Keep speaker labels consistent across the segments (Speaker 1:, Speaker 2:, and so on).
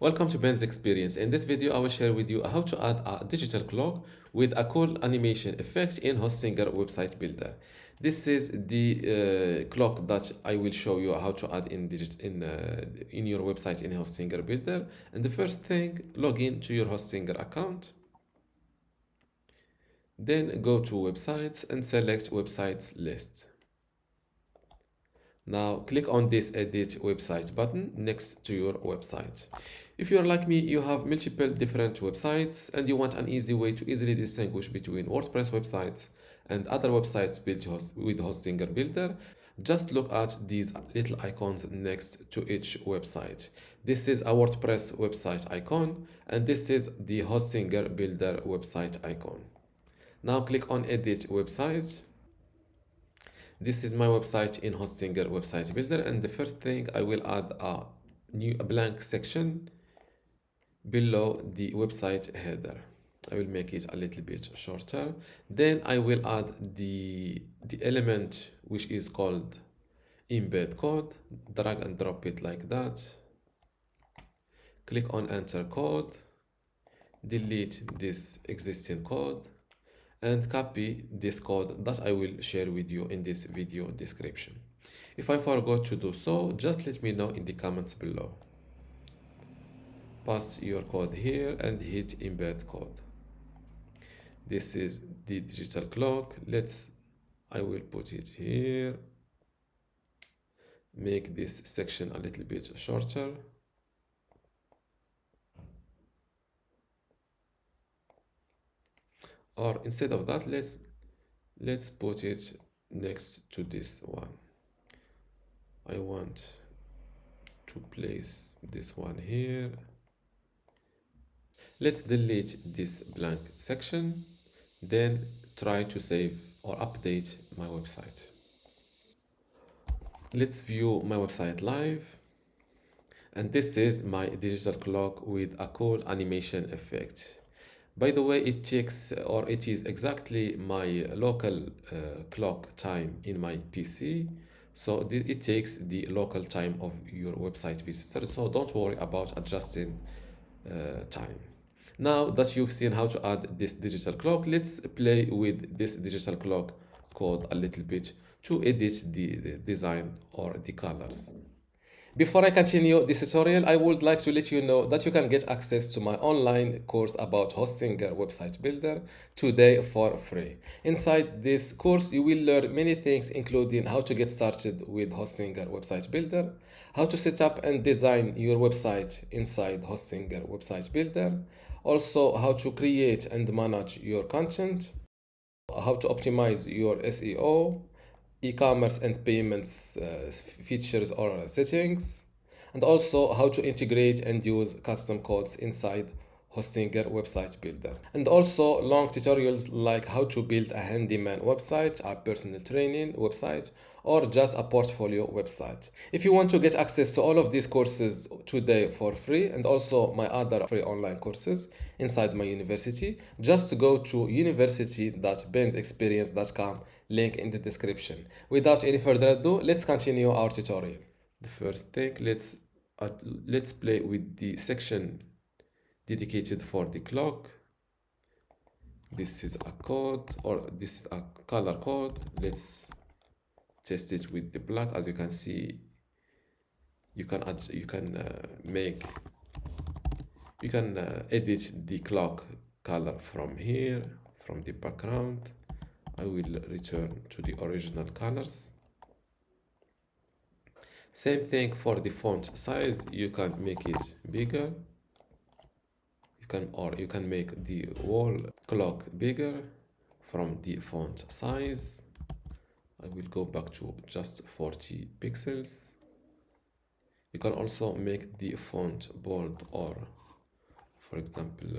Speaker 1: Welcome to Ben's Experience. In this video, I will share with you how to add a digital clock with a cool animation effect in Hostinger Website Builder. This is the clock that I will show you how to add in your website in Hostinger Builder. And the first thing, log in to your Hostinger account. Then go to Websites and select Websites List. Now click on this Edit Website button next to your website. If you're like me, you have multiple different websites and you want an easy way to easily distinguish between WordPress websites and other websites built with Hostinger Builder, just look at these little icons next to each website. This is a WordPress website icon and this is the Hostinger Builder website icon. Now click on Edit Website. This is my website in Hostinger Website Builder, and the first thing I will add a blank section below the website header. I will make it a little bit shorter. Then I will add the element which is called embed code. Drag and drop it like that. Click on enter code. Delete this existing code and copy this code that I will share with you in this video description. If I forgot to do so, just let me know in the comments below. Paste your code here and hit embed code. This is the digital clock. I will put it here. Make this section a little bit shorter. Or instead of that, let's put it next to this one. I want to place this one here. Let's delete this blank section, then try to save or update my website. Let's view my website live. And this is my digital clock with a cool animation effect. By the way, it is exactly my local clock time in my PC. So it takes the local time of your website visitor. So don't worry about adjusting time. Now that you've seen how to add this digital clock, let's play with this digital clock code a little bit to edit the design or the colors. Before I continue this tutorial, I would like to let you know that you can get access to my online course about Hostinger Website Builder today for free. Inside this course, you will learn many things including how to get started with Hostinger Website Builder, how to set up and design your website inside Hostinger Website Builder, also how to create and manage your content, how to optimize your SEO, e-commerce and payments features or settings, and also how to integrate and use custom codes inside Hostinger Website Builder. And also long tutorials like how to build a handyman website, a personal training website, or just a portfolio website. If you want to get access to all of these courses today for free and also my other free online courses inside my university, just go to university.bensexperience.com, link in the description. Without any further ado, let's continue our tutorial. The first thing, let's play with the section dedicated for the clock. This is a code, or this is a color code. Let's test it with the black. As you can see, you can edit the clock color from here, from the background. I will return to the original colors. Same thing for the font size. You can make it bigger. You can make the whole clock bigger from the font size. I will go back to just 40 pixels. You can also make the font bold or, for example,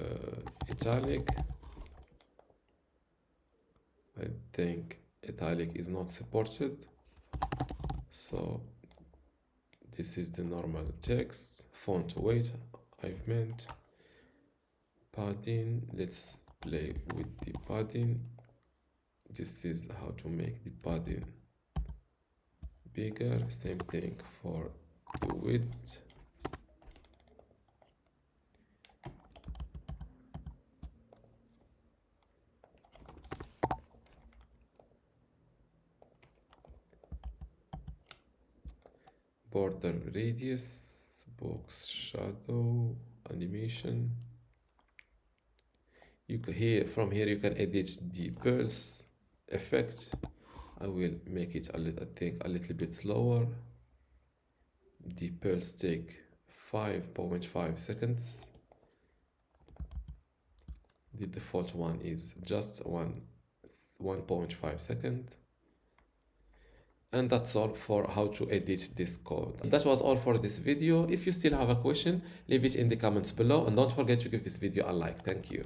Speaker 1: italic. I think italic is not supported. So this is the normal text. Font weight, I've meant. Padding, let's play with the padding. This is how to make the padding bigger. Same thing for the width. border radius, box shadow, animation. You can here, from here you can edit the pulse effect. I will make it I think a little bit slower. The pulse take 5.5 seconds. The default one is just 1.5 seconds. And that's all for how to edit this code. That was all for this video. If you still have a question, leave it in the comments below, and don't forget to give this video a like. Thank you.